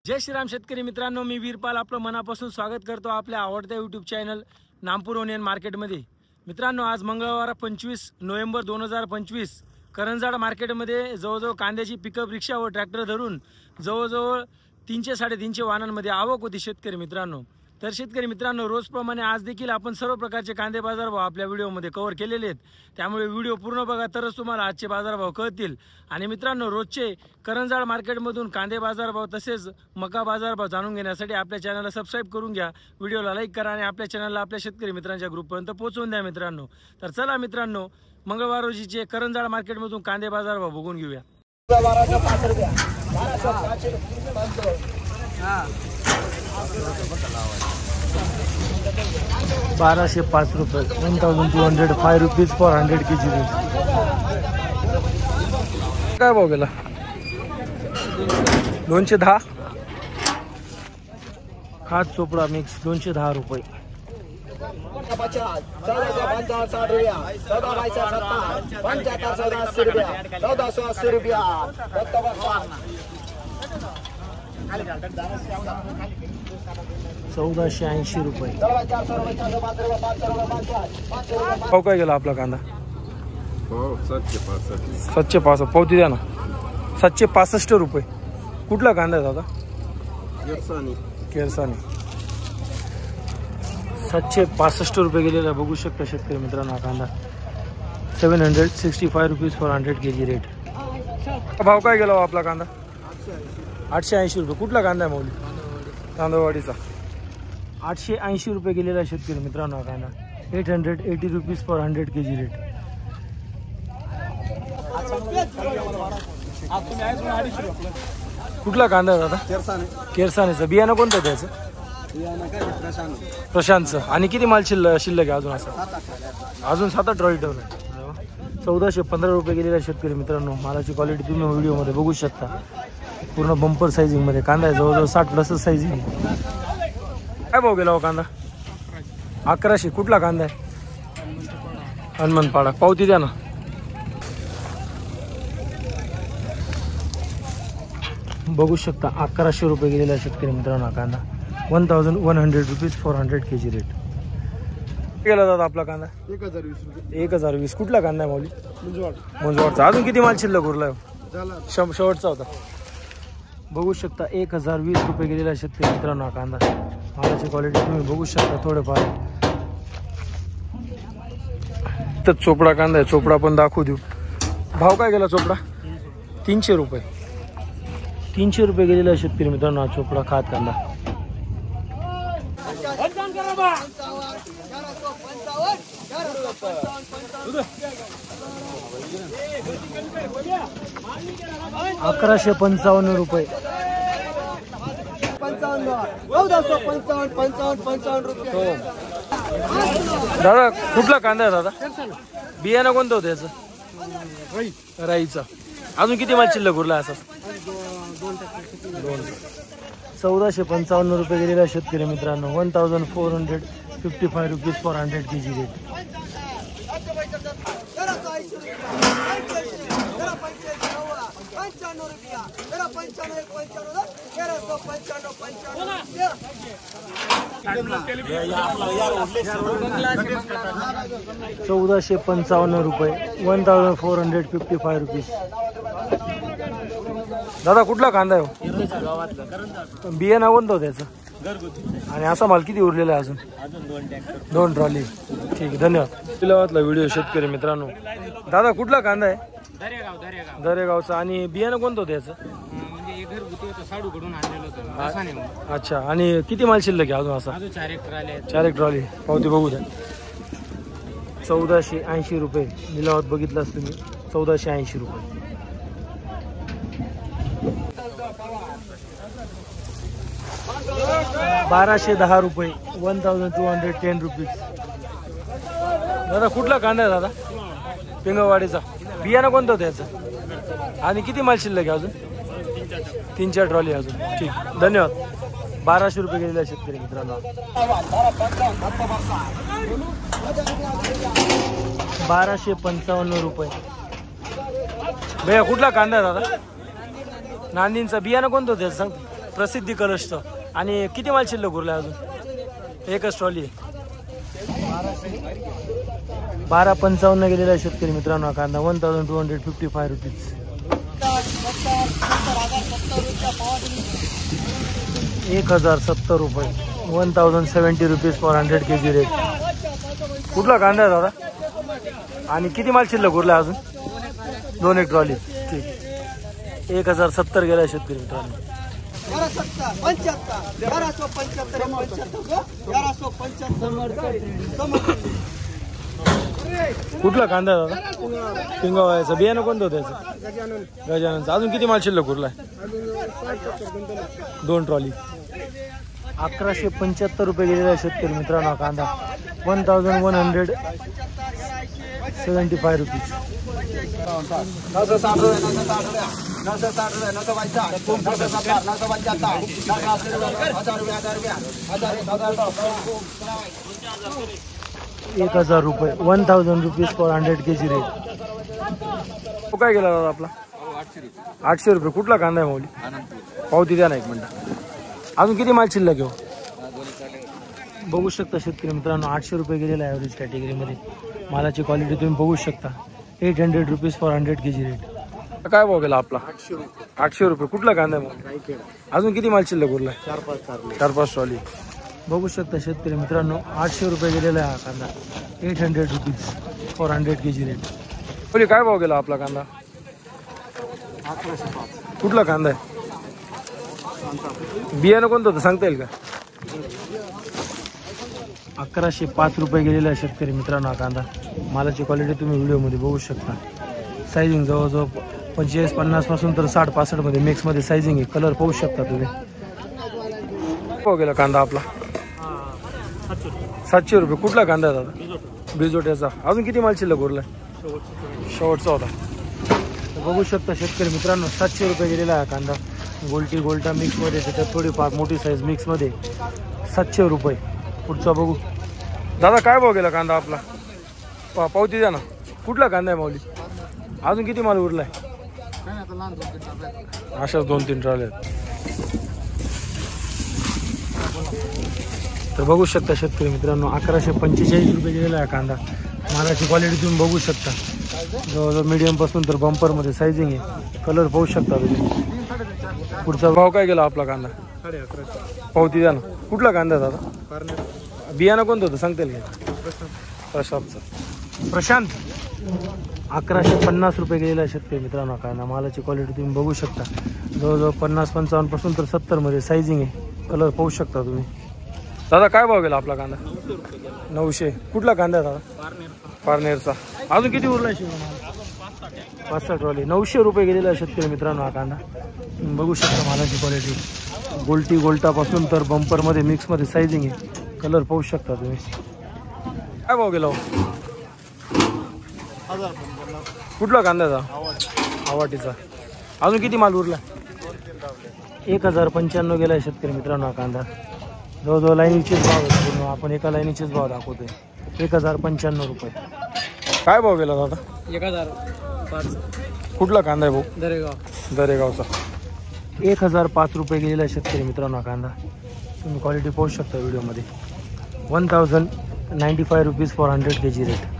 जय श्रीराम शेतकरी मित्रांनो, मी वीरपाल आपलं मनापासून स्वागत करतो आपल्या आवडत्या यूट्यूब चॅनल नामपूर ओनियन मार्केटमध्ये। मित्रांनो, आज मंगळवार 25 नोव्हेंबर 2025 करंजाड मार्केटमध्ये जवळजवळ कांद्याची पिकअप रिक्षा व ट्रॅक्टर धरून जवळजवळ 300-350 वाहनांमध्ये आवक होती शेतकरी मित्रांनो। तर शेतकरी मित्रांनो, रोजप्रमाणे आज देखील आपण सर्व प्रकारचे कांदे बाजारभाव आपल्या व्हिडिओमध्ये कव्हर केलेले आहेत, त्यामुळे व्हिडिओ पूर्ण बघा तरच तुम्हाला आजचे बाजारभाव कळतील। आणि मित्रांनो, रोजचे करंजाड मार्केटमधून कांदे बाजारभाव तसेच मका बाजारभाव जाणून घेण्यासाठी आपल्या चॅनलला सबस्क्राइब करून घ्या, व्हिडिओला लाईक करा आणि आपल्या चॅनलला आपल्या शेतकरी मित्रांच्या ग्रुपपर्यंत पोहोचवून द्या मित्रांनो। तर चला मित्रांनो, मंगळवार रोजीचे करंजाड मार्केटमधून कांदे बाजारभाव बघून घेऊया। 1205 रुपये 1205 रुपीज फॉर 100 kg। काय भाव गेला? 210 खात चोपडा मिक्स 210 रुपये। 50 14 रुपया 14 75 रुपया 1480 रुपया 1480 रुपये। भाव काय गेला आपला कांदा? 765 पावती द्या ना। 765 रुपये। कुठला कांदा आहे दादा? केरसानी 765 रुपये गेलेला बघू शकता शेतकरी मित्रांनो। हा कांदा 765 रुपीज फॉर 100 kg रेट। भाव काय गेला आपला कांदा? 880 रुपये। कुठला कांदा आहे मौली? तांदळवाडीचा 880 रुपये गेलेला शेतकरी मित्रांनो। हा कांदा 880 रुपीज फॉर 100 kg रेट। कुठला कांदा आहे दादा? केरसानीचा बियाणं कोणतं त्याचं? प्रशांतचं। आणि किती माल शिल्लक आहे अजून? असं अजून 7-8 ट्रॉली ठेवलं। 1415 रुपये गेलेला शेतकरी मित्रांनो। मालाची क्वालिटी तुम्ही व्हिडिओमध्ये बघू शकता, पूर्ण बंपर साइजिंग मध्ये कांदा आहे, जवळजवळ 60+ साइजिंग आहे। काय भाव गेला हो कांदा? 1100। कुठला कांदा आहे? हनुमानपाडा पावती द्या ना। बघू शकता 1100 रुपये गेलेला शेतकरी मित्रांनो। कांदा 1100 रुपीज फॉर 100 kg रेट। गेला दादा आपला कांदा? 1020। कुठला कांदा आहे मौली? मुंजवाडचा। अजून किती माल शिल्लक उरलाय? शेवटचा होता। बघू शकता 1020 रुपये गेलेला शेतकरी मित्रांनो। कांदा मालाची क्वालिटी तुम्ही बघू शकता थोडेफार। तर चोपडा कांदा आहे, चोपडा पण दाखवू देऊ। भाव काय गेला चोपडा? 300 रुपये। 300 रुपये गेलेला शेतकरी मित्रांनो हा चोपडा खात कांदा। अकराशे 55 रुपये। 1455 रुपये। दादा कुठला कांदा आहे दादा? बियाणं कोणतं होतं याचं? राईचा। अजून किती माल शिल्लक उरला? असं 1455 रुपये गेलेला शेतकरी मित्रांनो। 1455 रुपीज फॉर 100 kg रेट। ₹1455 रुपये 1455 रुपीज। दादा कुठला कांदा आहे? बियाणं कोणतं होतं त्याचं? आणि असा माल किती उरलेला आहे अजून? 2 ट्रॉली। ठीक आहे, धन्यवाद। पिलावातला व्हिडिओ शेतकरी मित्रांनो। दादा कुठला कांदा आहे? दरेगावचा। आणि बियाणं कोणतं होतं याचं? अच्छा। आणि किती माल शिल्लक आहे अजून? असा 4 ट्रॉली। पावती बघू द्या। 1480 रुपये निलावात बघितलास तुम्ही। 1480 रुपये। 1210 रुपये 1210 रुपीज। दादा कुठला कांदा आहे दादा? पिंगवाडीचा। बियाणं कोणतं होतं याचं? आणि किती माल शिल्लक आहे अजून? 3-4 ट्रॉली अजून। ठीक, धन्यवाद। 1200 रुपये गेलेला शेतकरी मित्रांनो। 1255 रुपये। भैया कुठला कांदा आहे दादा? नांदींचा। बियाणं कोणतं होतं सांग? प्रसिद्धी कलर्सचं. आणि किती माल शिल्लक उरला अजून? एकच ट्रॉली आहे. 12.55 गेलेला आहे शेतकरी मित्रांनो कांदा. 1255 रुपीज. 1070 रुपये. 1070 रुपीज फॉर 100 kg रेट. कुठला कांदा आहे दादा? आणि किती माल शिल्लक उरला अजून? 2 एक ट्रॉली. ठीक. 1070 गेला शेतकरी मित्रांनो. कुठला कांदा आहे दादा? पिंगावायचा. बियाणं कोणतं होतं त्याचं? गजाननचं. अजून किती माल शिल्लक उरलाय? 2 ट्रॉली. 1175 रुपये गेलेला आहे शेतकरी मित्रांनो कांदा. 1175 रुपीज. 960 रुपये 960 रुपये 960 1000 रुपये. 1000 रुपीज फॉर 100 kg रेट. तो काय गेला दादा आपला? 800 रुपये. कुठला कांदा आहे माऊली? पावती द्या ना 1 मिनिट. अजून किती माल शिल्लक घेऊ? बघू शकता शेतकरी मित्रांनो 800 रुपये गेलेला आहे ॲव्हरेज कॅटेगरीमध्ये. मालाची क्वालिटी तुम्ही बघू शकता. 800 रुपीज फॉर 100 kg रेट. काय भाव गेला आपला? 800 रुपये. कुठला कांदा आहे मग? अजून किती माल शिल्लक उरला? 4-5 ट्रॉली. बघू शकता शेतकरी मित्रांनो 800 रुपये गेलेला आहे हा कांदा. 800 रुपीज फॉर 100 kg रेट. बोली काय भाव गेला आपला कांदा? 1105. कुठला कांदा आहे? बियाणं कोणतं होतं सांगता येईल का? 1105 रुपये गेलेला आहे शेतकरी मित्रांनो हा कांदा. मालाची क्वालिटी तुम्ही व्हिडिओमध्ये बघू शकता. सायझिंग जवळजवळ 45-50 पासून तर 60-65 मध्ये मिक्समध्ये सायझिंग आहे. कलर पाहू शकता तुम्ही. भाव गेला कांदा आपला? 700 रुपये. कुठला कांदा आहे दादा? बिजोट्याचा. अजून किती माल शिल्लक उरला? शेवटचा होता. बघू शकता शेतकरी मित्रांनो 700 रुपये गेलेला आहे कांदा. गोल्टी गोल्टा मिक्समध्ये, त्याच्यात थोडीफार मोठी साईज मिक्समध्ये. 700 रुपये. पुढचा बघू. दादा काय भाव गेला कांदा आपला? पावती द्या ना. कुठला कांदा आहे माऊली? अजून किती माल उरलाय? अशाच 2-3 ट्रॉल्या आहेत. तर बघू शकता शेतकरी मित्रांनो 1145 रुपये गेलेला आहे कांदा. मालाची क्वालिटी तुम्ही बघू शकता. जवळजवळ मीडियम पासून तर बंपरमध्ये सायझिंग आहे. कलर पाहू शकता तुम्ही. पुढचा भाव काय गेला आपला कांदा? 11.5. पावती द्या ना. कुठला कांदा आहे दादा? बियाणं कोणतं होतं सांगता येईल का? प्रशांतचं. प्रशांत. 1150 रुपये गेलेला आहे शेतकरी मित्रांनो कांदा. मालाची क्वालिटी तुम्ही बघू शकता. जवळजवळ 50-55 पासून तर 70 मध्ये सायझिंग आहे. कलर पाहू शकता तुम्ही. दादा काय भाव गेला आपला कांदा? 900. कुठला कांदा आहे दादा? पारनेरचा. अजून किती उरला आहे? 5-6 ट्रॉली. 900 रुपये गेलेला आहे शेतकरी मित्रांनो हा कांदा. बघू शकता मालाची क्वालिटी. गोल्टी गोल्टापासून तर बंपरमध्ये मिक्समध्ये सायझिंग आहे. कलर पाहू शकता तुम्ही. काय भाव गेला? कुठला कांदा आहे? आवाटीचा. अजून किती माल उरला? 1095 गेला आहे शेतकरी मित्रांनो हा कांदा. जवळजवळ लाईनीचेच भाव आहेत पूर्ण. आपण एका लाईनीचेच भाव दाखवतोय. 1095 रुपये. काय भाव गेला दादा? 1005. कुठला कांदा आहे भाऊ? दरेगावचा. 1005 रुपये गेलेला आहे शेतकरी मित्रांनो कांदा. तुम्ही क्वालिटी पाहू शकता व्हिडिओमध्ये. 1095 रुपीज फॉर 100 kg रेट.